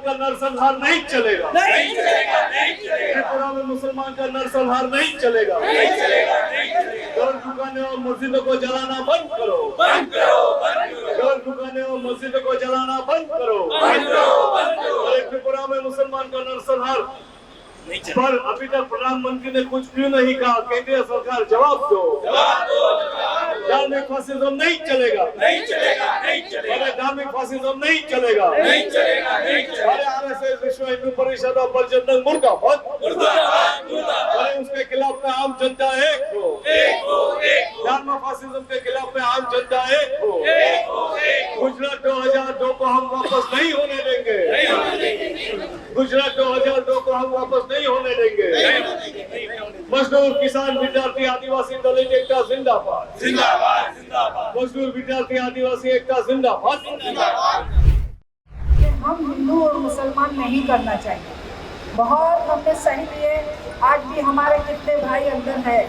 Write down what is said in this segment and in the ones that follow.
का नरसंहार नहीं चलेगा, नहीं चलेगा, नहीं चलेगा, त्रिपुरा में मुसलमान का नरसंहार नहीं चलेगा, नहीं चलेगा, नहीं चलेगा। घर दुकानें और मस्जिदों को जलाना बंद करो, बंद करो, बंद करो, घर दुकानें और मस्जिदों को जलाना बंद करो, बंद करो, बंद करो। अरे त्रिपुरा में मुसलमान का नरसंहार पर अभी तक प्रधानमंत्री ने कुछ क्यों नहीं कहा? केंद्रीय सरकार जवाब दो, जवाब दो, जवाब दो। धार्मिक फासिज्म नहीं चलेगा, नहीं चलेगा, नहीं चलेगा, अरे धार्मिक फासिज्म नहीं चलेगा, नहीं चलेगा, नहीं चलेगा। अरे आरएसएस विश्व हिंदू परिषद और बजरंग दल मुर्दाबाद, मुर्दाबाद, मुर्दाबाद। अरे उसके खिलाफ में आम जनता एक हो, एक हो, एक हो, धर्म फासिज्म के खिलाफ में आम जनता एक हो। एक हो, एक हो। गुजरात 2002 को हम वापस नहीं होने देंगे, नहीं होने देंगे, गुजरात 2002 को हम वापस नहीं होने देंगे। नहीं होने देंगे, नहीं होने देंगे। मजदूर किसान विद्यार्थी आदिवासी दलित एकता जिंदाबाद, जिंदाबाद, जिंदाबाद, मजदूर विद्यार्थी आदिवासी एकता जिंदाबाद। जिंदाबाद। हम हिंदू और मुसलमान नहीं करना चाहिए। बहुत हमने सही लिए, आज भी हमारे कितने भाई अंदर है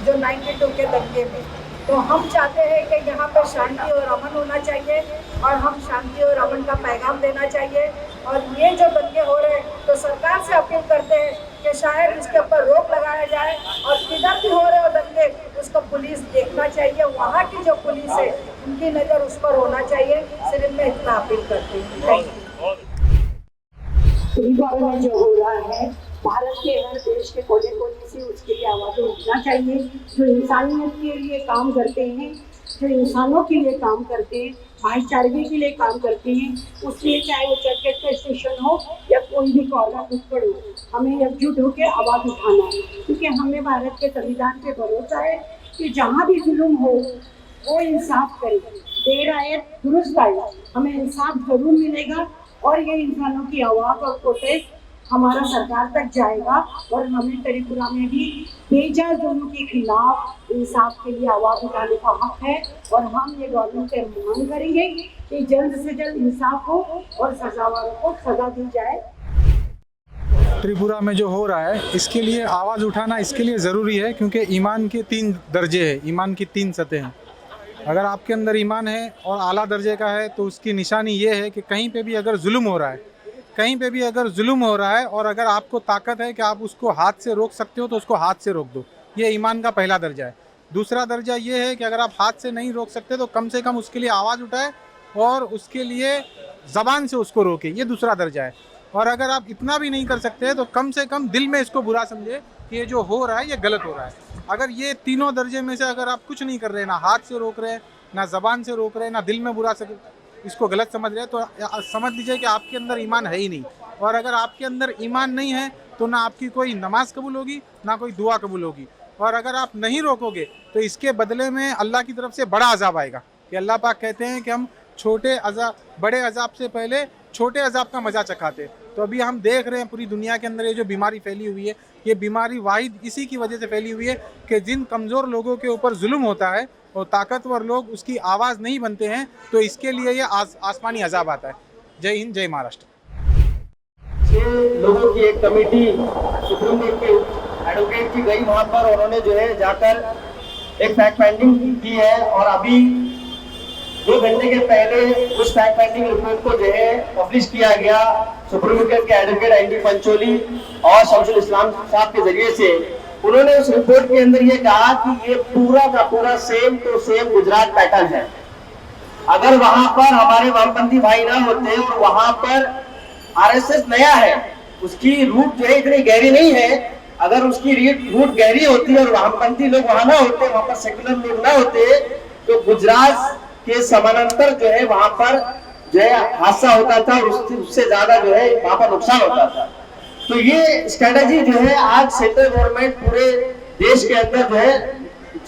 जो 92 के दंगे में, तो हम चाहते हैं कि यहाँ पर शांति और अमन होना चाहिए और हम शांति और अमन का पैगाम देना चाहिए। और ये जो दंगे हो रहे हैं तो सरकार से अपील करते हैं कि शायद इसके ऊपर रोक लगाया जाए और किधर भी हो रहे हो दंगे उसको पुलिस देखना चाहिए, वहाँ की जो पुलिस है उनकी नज़र उस पर होना चाहिए। सिर्फ मैं इतना अपील करती हूँ। Thank you. त्रिपुरा में जो हो रहा है, भारत के हर देश के कोने कोने से उसके लिए आवाज़ें उठना चाहिए। जो इंसानियत के लिए काम करते हैं, जो इंसानों के लिए काम करते हैं, भाईचारे के लिए काम करते हैं, उसलिए चाहे वो चर्च का स्टेशन हो या कोई भी कॉर्नर नुक्कड़ हो, हमें एकजुट होकर आवाज़ उठाना है। क्योंकि हमें भारत के संविधान पे भरोसा है कि जहाँ भी जुल्म हो वो इंसाफ करे, देर आए दुरुस्त आए, हमें इंसाफ जरूर मिलेगा और ये इंसानों की आवाज़ और प्रोटेस्ट हमारा सरकार तक जाएगा और हमें त्रिपुरा में भी बेजा जुल्म के खिलाफ इंसाफ के लिए आवाज़ उठाने का हक है। और हम ये गवर्नमेंट से मांग करेंगे कि जल्द से जल्द इंसाफ हो और सजावारों को सजा दी जाए। त्रिपुरा में जो हो रहा है इसके लिए आवाज़ उठाना इसके लिए ज़रूरी है, क्योंकि ईमान के 3 दर्जे हैं, ईमान की 3 सतह हैं। अगर आपके अंदर ईमान है और आला दर्जे का है तो उसकी निशानी ये है कि कहीं पे भी अगर जुल्म हो रहा है, कहीं पे भी अगर जुल्म हो रहा है और अगर आपको ताकत है कि आप उसको हाथ से रोक सकते हो तो उसको हाथ से रोक दो। ये ईमान का पहला दर्जा है। दूसरा दर्जा ये है कि अगर आप हाथ से नहीं रोक सकते तो कम से कम उसके लिए आवाज़ उठाए और उसके लिए ज़बान से उसको रोके, ये दूसरा दर्जा है। और अगर आप इतना भी नहीं कर सकते तो कम से कम दिल में इसको बुरा समझे कि ये जो हो रहा है ये गलत हो रहा है। अगर ये तीनों दर्जे में से अगर आप कुछ नहीं कर रहे, ना हाथ से रोक रहे, ना ज़बान से रोक रहे, ना दिल में बुरा इसको गलत समझ रहे, तो समझ लीजिए कि आपके अंदर ईमान है ही नहीं। और अगर आपके अंदर ईमान नहीं है तो ना आपकी कोई नमाज कबूल होगी, ना कोई दुआ कबूल होगी। और अगर आप नहीं रोकोगे तो इसके बदले में अल्लाह की तरफ से बड़ा अजाब आएगा। कि अल्लाह पाक कहते हैं कि हम बड़े अजाब से पहले छोटे अजाब का मज़ा चखाते। तो अभी हम देख रहे हैं पूरी दुनिया के अंदर ये जो बीमारी फैली हुई है, ये बीमारी वाहिद इसी की वजह से फैली हुई है कि जिन कमज़ोर लोगों के ऊपर जुल्म होता है और ताकतवर लोग उसकी आवाज़ नहीं बनते हैं, तो इसके लिए ये आसमानी अजाब आता है। जय हिंद, जय महाराष्ट्र। 6 लोगों की एक कमेटी सुप्रीम कोर्ट के एडवोकेट की गई वहाँ पर, उन्होंने जो है जाकर एक फैक्ट फाइंडिंग की है और अभी 2 घंटे के पहले उस फैक्ट फाइंडिंग रिपोर्ट को जो है पब्लिश किया गया सुप्रीम कोर्ट के एडवोकेट एनडी पंचोली और शमसुल इस्लाम साहब के जरिए से। उन्होंने उस रिपोर्ट के अंदर ये कहा कि ये पूरा का पूरा same to same Gujarat pattern है। अगर वहां पर हमारे वामपंथी भाई ना होते और वहां पर आरएसएस नया है, उसकी रूट जो है इतनी गहरी नहीं है, अगर उसकी रूट गहरी होती और वामपंथी लोग वहां ना होते, वहां पर सेक्युलर लोग ना होते, तो गुजरात के समानांतर जो है वहां पर जो है हादसा होता था और उससे ज्यादा जो है वहां पर नुकसान होता था। तो ये स्ट्रेटेजी जो है आज सेंट्रल गवर्नमेंट पूरे देश के अंदर जो है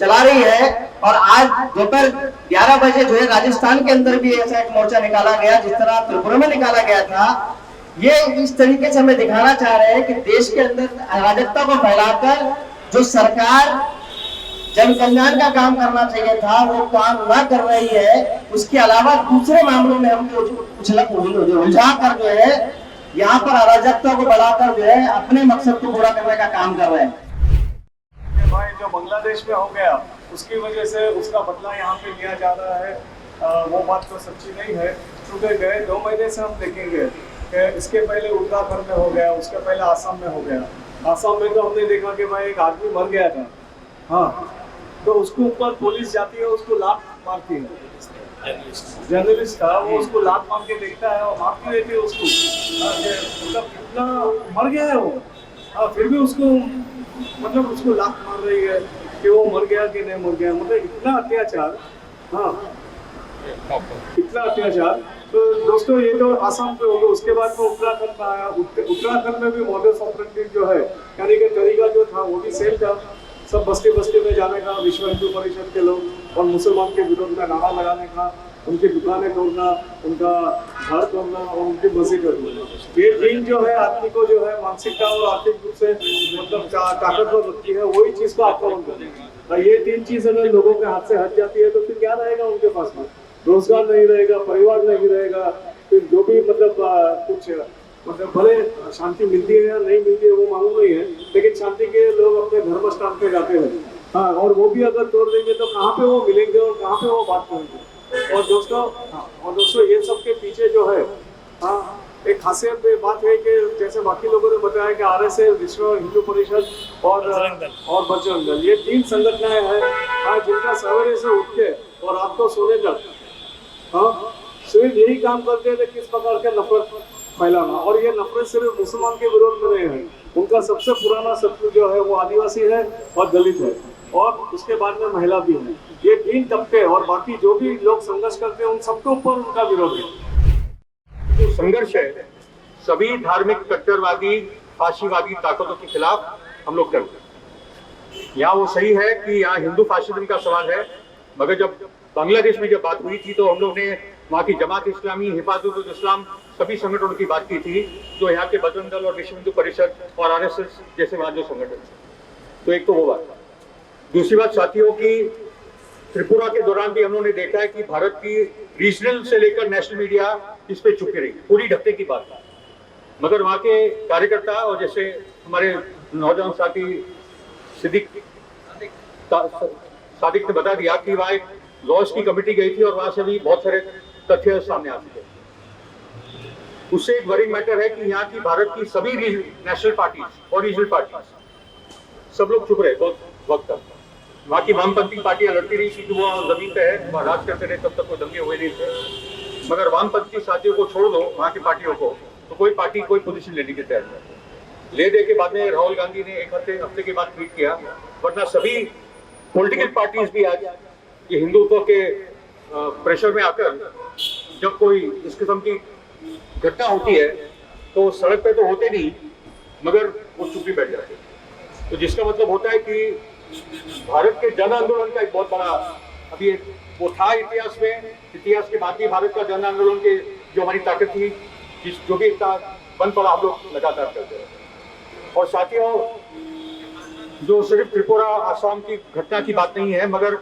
चला रही है। और आज दोपहर 11 बजे जो है राजस्थान के अंदर भी ऐसा एक मोर्चा निकाला गया जिस तरह त्रिपुरा में निकाला गया था। ये इस तरीके से हमें दिखाना चाह रहे हैं कि देश के अंदर अराजकता को फैलाकर जो सरकार जन कल्याण का काम करना चाहिए था वो काम ना कर रही है, उसके अलावा दूसरे मामलों में हम उलझा कर जो है यहाँ पर अराजकता को बढ़ाकर जो है अपने मकसद को पूरा करने का काम कर रहे हैं। भाई जो बांग्लादेश में हो गया उसकी वजह से उसका बदला यहाँ पे लिया जा रहा है, वो बात तो सच्ची नहीं है। क्योंकि गए 2 महीने से हम देखेंगे कि इसके पहले उत्तराखंड में हो गया, उसके पहले आसाम में हो गया। आसाम में तो हमने देखा कि भाई एक आदमी मर गया था, हाँ, तो उसके ऊपर पुलिस जाती है, उसको लात मारती है। जर्नलिस्ट था वो, उसको लात मार के देखता है और मारती रहती है उसको। मतलब कितना मर गया है वो, हाँ, फिर भी उसको मतलब उसको लात मार रही है कि वो मर गया कि नहीं मर गया। मतलब इतना अत्याचार, हाँ, इतना अत्याचार। तो दोस्तों ये तो आसाम पे हो गया, उसके बाद में उत्तराखंड में आया। उत्तराखंड में भी मॉडल ऑपरेंडी जो है, यानी कि तरीका जो था वो भी सेम था। सब बस्ती बस्ती में जाने का, विश्व हिंदू परिषद के लोग, और मुसलमान के विरोध में नारा लगाने का, उनकी दुकानें तोड़ना, उनका घर तोड़ना और उनकी मस्जिद तोड़ना। ये तीन जो है आदमी को जो है मानसिकता और आर्थिक रूप से मतलब ताकतवर रखती है, वही चीज को आक्रमण करती है। ये तीन चीज अगर लोगों के हाथ से हट जाती है तो फिर क्या रहेगा उनके पास में? रोजगार नहीं रहेगा, परिवार नहीं रहेगा, फिर जो भी मतलब कुछ मतलब भले शांति मिलती है या नहीं मिलती है वो मालूम नहीं है, लेकिन शांति के लोग अपने धर्म स्थान पे जाते हैं, हाँ, और वो भी अगर तोड़ देंगे तो कहाँ पे वो मिलेंगे और कहाँ पे वो बात करेंगे। और दोस्तों ये सब के पीछे जो है, हाँ, एक खासियत बात है कि जैसे बाकी लोगों ने बताया कि RSS, विश्व हिंदू परिषद और बजरंग दल, ये तीन संगठनाएं हैं, हाँ, जिनका सवेरे से उठ के और रात को सोने तक, हाँ, सिर्फ यही काम करते हैं किस प्रकार के नफरत फैलाना। और ये नफरत सिर्फ मुसलमान के विरोध में नहीं है, उनका सबसे पुराना शत्रु जो है वो आदिवासी है और दलित है, और उसके बाद में महिला भी है। ये तीन तबके और बाकी जो भी लोग संघर्ष करते हैं उन सबके ऊपर उनका विरोध है। जो संघर्ष है सभी धार्मिक कट्टरवादी फाशीवादी ताकतों के खिलाफ हम लोग करते हैं। यहाँ वो सही है कि यहाँ हिंदू फाशिज्म का सवाल है, मगर जब बांग्लादेश में जब बात हुई थी तो हम लोग ने वहाँ की जमात इस्लामी, हिफाजत इस्लाम, सभी संगठनों की बात की थी, जो यहाँ के बजरंग दल और विश्व हिंदू परिषद और RSS जैसे वहाँ जो संगठन। तो एक तो वो बात। दूसरी बात साथियों की, त्रिपुरा के दौरान भी हम लोगों ने देखा है कि भारत की रीजनल से लेकर नेशनल मीडिया इस पे चुपी रही, पूरी ढकने की बात है। मगर वहाँ के कार्यकर्ता और जैसे हमारे नौजवान साथी सादिक ने बता दिया कि वहाँ एक लॉज की कमेटी गई थी और वहाँ से भी बहुत सारे तथ्य सामने आ चुके। उससे एक वरिंग मैटर है कि यहाँ की भारत की सभी नेशनल पार्टीज और रीजनल पार्टीज सब लोग चुप रहे बहुत वक्त तक। वहाँ की वामपंथी पार्टियां लड़ती रही क्योंकि वो जमीन पे है, वहाँ राज करते रहे, तब तक कोई दंगे हुए नहीं थे। मगर वामपंथी साथियों को छोड़ दो, वहाँ की पार्टियों को, तो कोई पार्टी कोई पोजीशन लेने की तैयार नहीं। ले दे के बाद में राहुल गांधी ने एक हफ्ते के बाद ट्वीट किया, वरना सभी पॉलिटिकल पार्टीज भी आज ये हिंदुत्व के प्रेशर में आकर जब कोई इस किस्म की घटना होती है तो सड़क पे तो होते नहीं, मगर वो चुप्पी बैठ जाते हैं। तो जिसका मतलब होता है कि भारत के जन आंदोलन का एक बहुत बड़ा अभी एक वो था इतिहास में, इतिहास के बाद भी भारत का जन आंदोलन के जो हमारी ताकत थी, जो भी बन पड़ा, हम लोग लगातार करते रहे। और साथियों, जो सिर्फ त्रिपुरा आसाम की घटना की बात नहीं है, मगर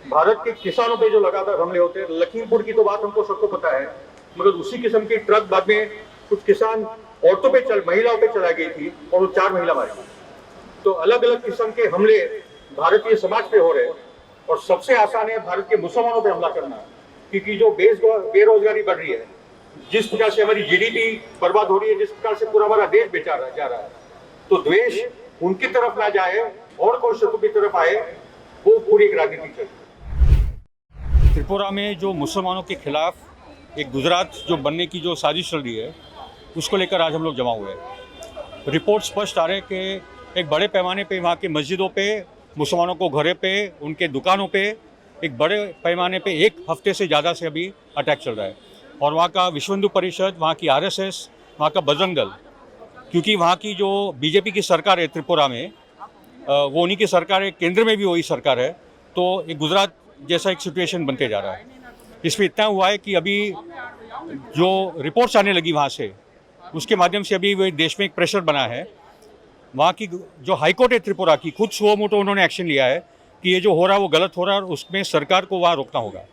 भारत के किसानों पे जो लगातार हमले होते हैं, लखीमपुर की तो बात हमको सबको पता है, मगर उसी किस्म की ट्रक बाद में कुछ किसान औरतों पे महिलाओं पे चला गई थी और वो 4 महिला मारी गई। तो अलग अलग किस्म के हमले भारतीय समाज पे हो रहे हैं, और सबसे आसान है भारत के मुसलमानों पे हमला करना, क्योंकि जो बेरोजगारी बढ़ रही है, जिस प्रकार से हमारी GDP बर्बाद हो रही है, जिस प्रकार से पूरा हमारा देश बेचा जा रहा है, तो द्वेष उनकी तरफ ना जाए और कोई शत्रु की तरफ आए, वो पूरी एक राजनीति चल। त्रिपुरा में जो मुसलमानों के खिलाफ एक गुजरात जो बनने की जो साजिश चल रही है, उसको लेकर आज हम लोग जमा हुए हैं। रिपोर्ट स्पष्ट आ रहे हैं कि एक बड़े पैमाने पे वहाँ के मस्जिदों पे, मुसलमानों को घरों पे, उनके दुकानों पे एक बड़े पैमाने पे एक हफ्ते से ज़्यादा से अभी अटैक चल रहा है। और वहाँ का विश्व हिंदू परिषद, वहाँ की RSS, वहाँ का बजरंग दल, क्योंकि वहाँ की जो BJP की सरकार है त्रिपुरा में, वो उन्हीं की सरकार है, केंद्र में भी वही सरकार है, तो एक गुजरात जैसा एक सिचुएशन बनते जा रहा है। इसमें इतना हुआ है कि अभी जो रिपोर्ट्स आने लगी वहाँ से, उसके माध्यम से अभी वो देश में एक प्रेशर बना है। वहाँ की जो हाईकोर्ट है त्रिपुरा की, खुद सुओ मोटो उन्होंने एक्शन लिया है कि ये जो हो रहा है वो गलत हो रहा है और उसमें सरकार को वहाँ रोकना होगा।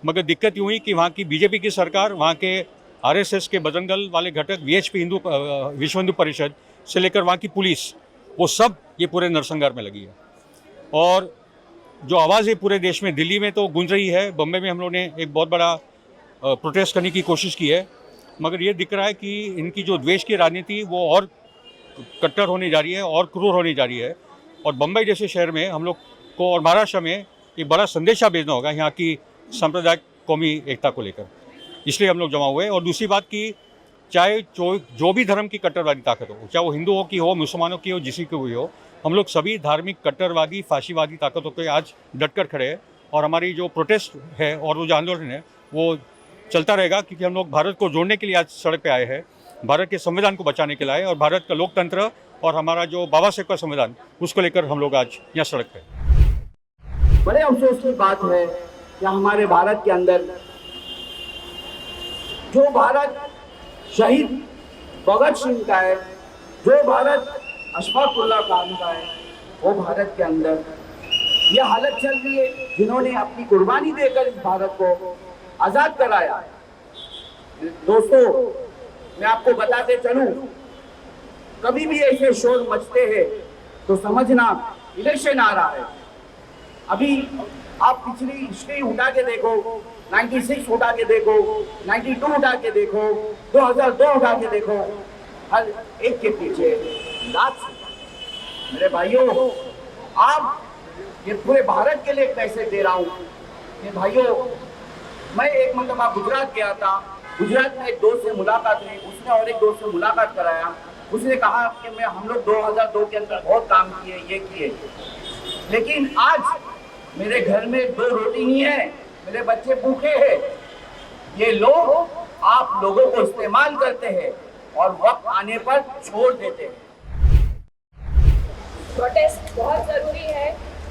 मगर दिक्कत यूँ हुई कि वहाँ की BJP की सरकार, वहाँ के RSS के बजरंग दल वाले घटक, VHP विश्व हिंदू परिषद से लेकर वहाँ की पुलिस, वो सब ये पूरे नरसंहार में लगी है। और जो आवाज़ है पूरे देश में, दिल्ली में तो गूंज रही है, बम्बई में हम लोगों ने एक बहुत बड़ा प्रोटेस्ट करने की कोशिश की है, मगर ये दिख रहा है कि इनकी जो द्वेष की राजनीति वो और कट्टर होने जा रही है और क्रूर होने जा रही है। और बम्बई जैसे शहर में हम लोग को और महाराष्ट्र में एक बड़ा संदेशा भेजना होगा यहाँ की सांप्रदायिक कौमी एकता को लेकर, इसलिए हम लोग जमा हुए। और दूसरी बात कि चाहे जो भी धर्म की कट्टरवादी ताकत हो, चाहे वो हिंदुओं की हो, मुसलमानों की हो, जिसी की हुई हो, हम लोग सभी धार्मिक कट्टरवादी फाशीवादी ताकतों के आज डटकर खड़े हैं। और हमारी जो प्रोटेस्ट है और वो जो आंदोलन है वो चलता रहेगा, क्योंकि हम लोग भारत को जोड़ने के लिए आज सड़क पे आए हैं, भारत के संविधान को बचाने के लिए आए और भारत का लोकतंत्र और हमारा जो बाबा साहेब का संविधान उसको लेकर हम लोग आज यहाँ सड़क पे। बड़े अफसोस की बात है कि हमारे भारत के अंदर जो भारत शहीद भगत सिंह का है, जो भारत अशफाक उल्लाह खान का है, वो भारत के अंदर ये हालत चल रही है, जिन्होंने अपनी कुर्बानी देकर इस भारत को आजाद कराया। दोस्तों, मैं आपको बताते चलूं, कभी भी ऐसे शोर मचते हैं तो समझना इलेक्शन आ रहा है। अभी आप पिछली हिस्ट्री उठा के देखो, 96 उठा के देखो, 92 उठा के देखो, 2002 उठा के देखो, हर एक के पीछे लाख। मेरे भाइयों, आप ये पूरे भारत के लिए एक मैसेज दे रहा हूँ कि भाइयों, मैं एक मतलब गुजरात गया था, गुजरात में एक दोस्त से मुलाकात हुई, उसने और एक दोस्त से मुलाकात कराया। उसने कहा कि हम लोग 2002 के अंदर बहुत काम किए, ये किए, लेकिन आज मेरे घर में 2 रोटी नहीं है, मेरे बच्चे भूखे हैं। ये लोग आप लोगों को इस्तेमाल करते हैं और वक्त आने पर छोड़ देते हैं। प्रोटेस्ट बहुत ज़रूरी है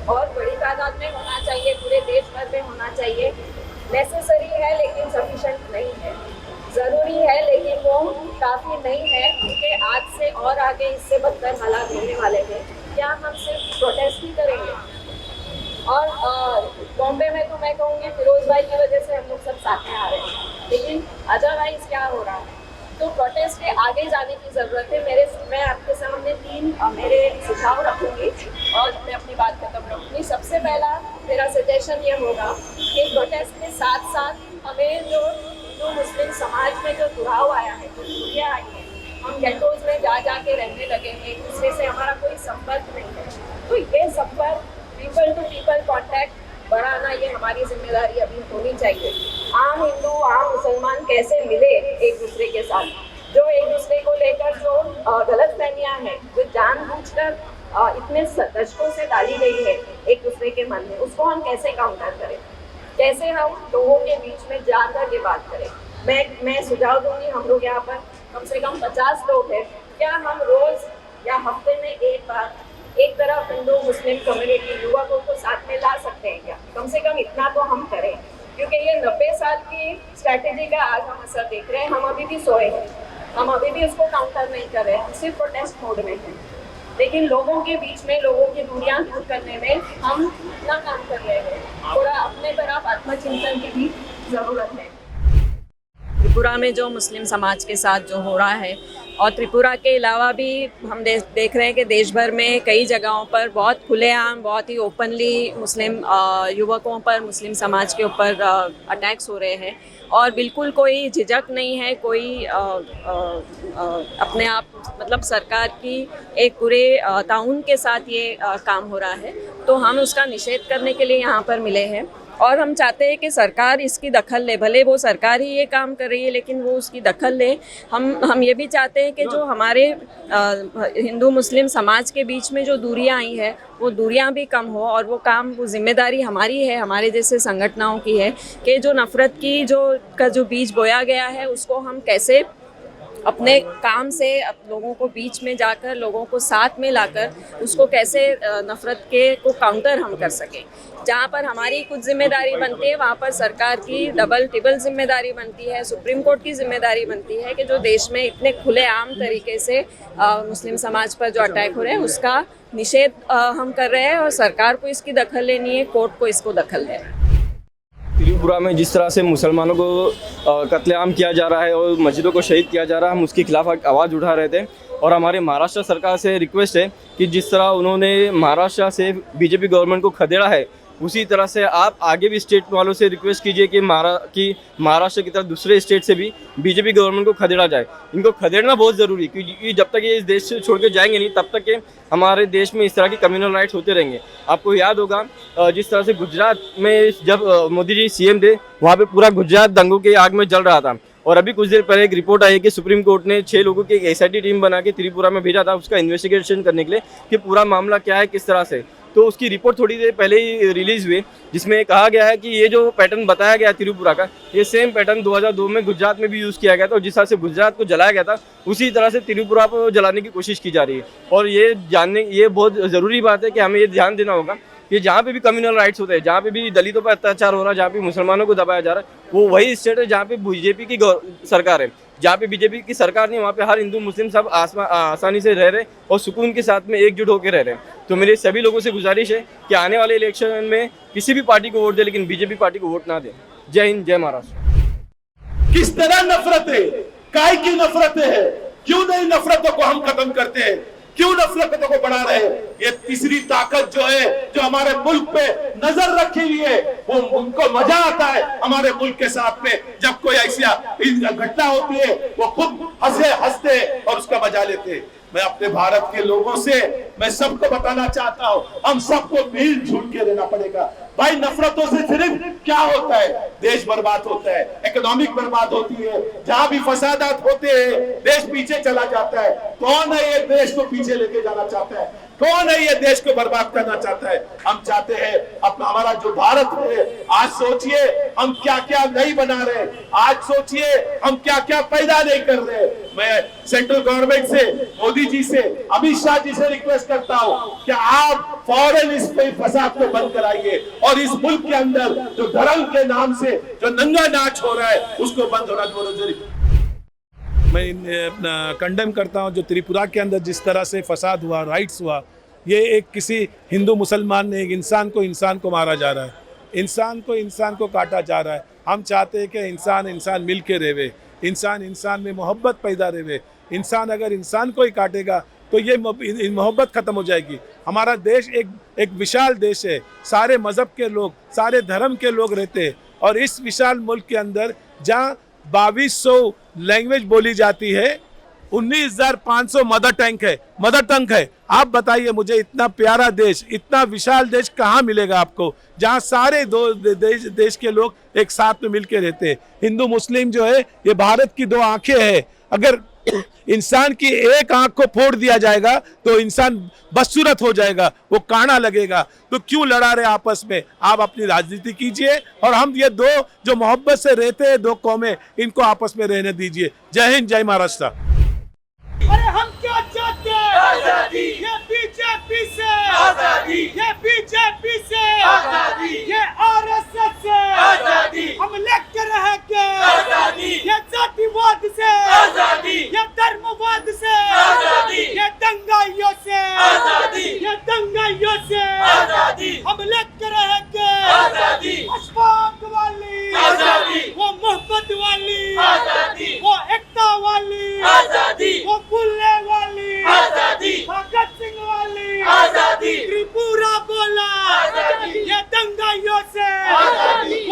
और बड़ी तादाद में होना चाहिए, पूरे देश भर में होना चाहिए। नेसेसरी है लेकिन सफिशेंट नहीं है। ज़रूरी है लेकिन वो काफ़ी नहीं है, क्योंकि आज से और आगे इससे बदतर हालात होने वाले हैं। क्या हम सिर्फ प्रोटेस्ट ही करेंगे? और बॉम्बे में तो मैं कहूँगी फिरोज भाई की वजह से हम लोग सब साथ में आ रहे हैं, लेकिन अदरवाइज क्या हो रहा है? तो प्रोटेस्ट के आगे जाने की ज़रूरत है। मैं आपके सामने 3 मेरे सुझाव रखूँगी और मैं अपनी बात खत्म रखूँगी। सबसे पहला मेरा सजेशन ये होगा कि प्रोटेस्ट के साथ साथ हमें जो मुस्लिम समाज में जो दुराव आया है, जो दूरियाँ आई हैं, हम गेटोज में जा के रहने लगे हैं, एक दूसरे से हमारा कोई संपर्क नहीं है, तो ये संपर्क, पीपल टू पीपल कांटेक्ट बढ़ाना, ये हमारी जिम्मेदारी अभी होनी चाहिए। आम हिंदू, आम मुसलमान कैसे मिले एक दूसरे के साथ, जो एक दूसरे को लेकर जो गलतफहमियां हैं, जो जानबूझकर इतने दशकों से डाली गई है एक दूसरे के मन में, उसको हम कैसे काउंटर करें, कैसे हम लोगों के बीच में जाकर ये बात करें। मैं सुझाव दूंगी, हम लोग यहाँ पर कम से कम 50 लोग हैं, क्या हम रोज़ या हफ्ते में एक बार एक तरफ हिंदू मुस्लिम कम्युनिटी युवकों को साथ में ला सकते हैं क्या? कम से कम इतना तो हम करें, क्योंकि ये 90 साल की स्ट्रैटेजी का आज हम असर देख रहे हैं। हम अभी भी सोए हैं, हम अभी भी उसको काउंटर नहीं कर रहे हैं, सिर्फ प्रोटेस्ट मोड में हैं, लेकिन लोगों के बीच में लोगों की दूरियां दूर करने में हम इतना काम कर रहे हैं। थोड़ा अपने तरफ आत्मचिंतन की भी ज़रूरत है। त्रिपुरा में जो मुस्लिम समाज के साथ जो हो रहा है, और त्रिपुरा के अलावा भी हम देख रहे हैं कि देश भर में कई जगहों पर बहुत खुलेआम, बहुत ही ओपनली मुस्लिम युवकों पर, मुस्लिम समाज के ऊपर अटैक्स हो रहे हैं, और बिल्कुल कोई झिझक नहीं है, कोई अपने आप मतलब सरकार की एक पूरे ताउन के साथ ये काम हो रहा है। तो हम उसका निषेध करने के लिए यहाँ पर मिले हैं, और हम चाहते हैं कि सरकार इसकी दखल ले। भले वो सरकार ही ये काम कर रही है, लेकिन वो उसकी दखल ले। हम ये भी चाहते हैं कि जो हमारे हिंदू मुस्लिम समाज के बीच में जो दूरियां आई है, वो दूरियां भी कम हो, और वो जिम्मेदारी हमारी है, हमारे जैसे संगठनों की है, कि जो नफ़रत की जो बीज बोया गया है, उसको हम कैसे अपने काम से लोगों को बीच में जाकर, लोगों को साथ में लाकर, उसको कैसे नफ़रत को काउंटर हम कर सकें। जहाँ पर हमारी कुछ जिम्मेदारी बनती है, वहाँ पर सरकार की डबल टिबल जिम्मेदारी बनती है, सुप्रीम कोर्ट की जिम्मेदारी बनती है कि जो देश में इतने खुलेआम तरीके से मुस्लिम समाज पर जो अटैक हो रहे हैं, उसका निषेध हम कर रहे हैं, और सरकार को इसकी दखल लेनी है, कोर्ट को इसको दखल देना है। त्रिपुरा में जिस तरह से मुसलमानों को कत्लेआम किया जा रहा है और मस्जिदों को शहीद किया जा रहा है, हम उसके खिलाफ आवाज़ उठा रहे थे। और हमारे महाराष्ट्र सरकार से रिक्वेस्ट है कि जिस तरह उन्होंने महाराष्ट्र से बीजेपी गवर्नमेंट को खदेड़ा है उसी तरह से आप आगे भी स्टेट वालों से रिक्वेस्ट कीजिए कि महाराष्ट्र की तरह दूसरे स्टेट से भी बीजेपी गवर्नमेंट को खदेड़ा जाए। इनको खदेड़ना बहुत ज़रूरी, क्योंकि जब तक ये इस देश से छोड़ के जाएंगे नहीं तब तक हमारे देश में इस तरह की कम्युनल राइट्स होते रहेंगे। आपको याद होगा जिस तरह से गुजरात में जब मोदी जी सीएम थे, वहाँ पे पूरा गुजरात दंगों के आग में जल रहा था। और अभी कुछ देर पहले एक रिपोर्ट आई है कि सुप्रीम कोर्ट ने 6 लोगों की एक एसआईटी टीम बना के त्रिपुरा में भेजा था उसका इन्वेस्टिगेशन करने के लिए कि पूरा मामला क्या है, किस तरह से। तो उसकी रिपोर्ट थोड़ी देर पहले ही रिलीज़ हुई, जिसमें कहा गया है कि ये जो पैटर्न बताया गया त्रिपुरा का, ये सेम पैटर्न 2002 में गुजरात में भी यूज़ किया गया था। और जिस तरह से गुजरात को जलाया गया था उसी तरह से त्रिपुरा को जलाने की कोशिश की जा रही है। और ये बहुत ज़रूरी बात है कि हमें ये ध्यान देना होगा कि जहाँ पे भी कम्युनल राइट्स होते हैं, जहाँ पे भी दलितों पर अत्याचार हो रहा है, जहाँ पे मुसलमानों को दबाया जा रहा है, वो वही स्टेट है जहाँ पे बीजेपी की सरकार है। जहाँ पे बीजेपी की सरकार नहीं, वहाँ पे हर हिंदू मुस्लिम सब आसानी से रह रहे और सुकून के साथ में एकजुट होकर रह रहे हैं। तो मेरे सभी लोगों से गुजारिश है कि आने वाले इलेक्शन में किसी भी पार्टी को वोट दे, लेकिन बीजेपी पार्टी को वोट ना दे। जय हिंद, जय महाराष्ट्र। किस तरह नफरतें, काय की नफरतें हैं, क्यों नहीं नफरतों को हम खत्म करते हैं, क्यों नफरतों को बढ़ा रहे हैं? ये तीसरी ताकत जो है, जो हमारे मुल्क पे नजर रखी हुई है, वो उनको मजा आता है हमारे मुल्क के साथ में। जब कोई ऐसी घटना होती है वो खुद हंसते और उसका मजा लेते हैं। मैं अपने भारत के लोगों से मैं सबको बताना चाहता हूं, हम सबको मिलजुल के रहना पड़ेगा। भाई नफरतों से सिर्फ क्या होता है, देश बर्बाद होता है, इकोनॉमिक बर्बाद होती है। जहां भी फसादात होते हैं देश पीछे चला जाता है। कौन है ये देश को पीछे लेके जाना चाहता है? कौन है ये देश को बर्बाद करना चाहता है? हम चाहते हैं अपना हमारा जो भारत है, आज सोचिए हम क्या क्या नहीं बना रहे, आज सोचिए हम क्या क्या पैदा नहीं कर रहे। मैं सेंट्रल गवर्नमेंट से, मोदी जी से, अमित शाह जी से रिक्वेस्ट करता हूं कि आप फौरन इस पे फसाद को बंद कराइए और इस मुल्क के अंदर जो धर्म के नाम से जो नंगा नाच हो रहा है उसको बंद होना जरूरी। मैं कंडेम करता हूं जो त्रिपुरा के अंदर जिस तरह से फसाद हुआ, राइट्स हुआ। ये एक किसी हिंदू मुसलमान ने एक इंसान को मारा जा रहा है, इंसान को काटा जा रहा है। हम चाहते हैं कि इंसान मिल के रहे, इंसान में मोहब्बत पैदा रहे। इंसान अगर इंसान को ही काटेगा तो ये मोहब्बत ख़त्म हो जाएगी। हमारा देश एक विशाल देश है, सारे मज़हब के लोग, सारे धर्म के लोग रहते हैं। और इस विशाल मुल्क के अंदर जहाँ 2200 लैंग्वेज बोली जाती है, 19,500 मदर टंग है। आप बताइए मुझे, इतना प्यारा देश, इतना विशाल देश कहाँ मिलेगा आपको, जहाँ सारे देश के लोग एक साथ में मिलके रहते हैं। हिंदू मुस्लिम जो है ये भारत की 2 आंखें हैं। अगर इंसान की एक आंख को फोड़ दिया जाएगा तो इंसान बदसूरत हो जाएगा, वो काना लगेगा। तो क्यों लड़ा रहे आपस में? आप अपनी राजनीति कीजिए और हम ये 2 जो मोहब्बत से रहते हैं, 2 कौमें, इनको आपस में रहने दीजिए। जय हिंद, जय महाराष्ट्र। अरे हम क्या चाहते हैं? आजादी। ये बीजेपी से आजादी, ये बीजेपी से आजादी, ये आरएसएस से आजादी। हम लेकर रहेंगे आजादी, ये जातिवाद से आजादी, ये धर्मवाद से आजादी, ये दंगाइयों से आजादी, ये दंगाइयों से आजादी। हम लेकर रहेंगे आजादी, अशफाक वाली आजादी, वो मोहब्बत वाली आजादी, वो एकता वाली आजादी, वो भूलने वाली आजादी, भगत सिंह वाली आजादी। त्रिपुरा बोला आजादी, ये दंगाइयों से आजादी,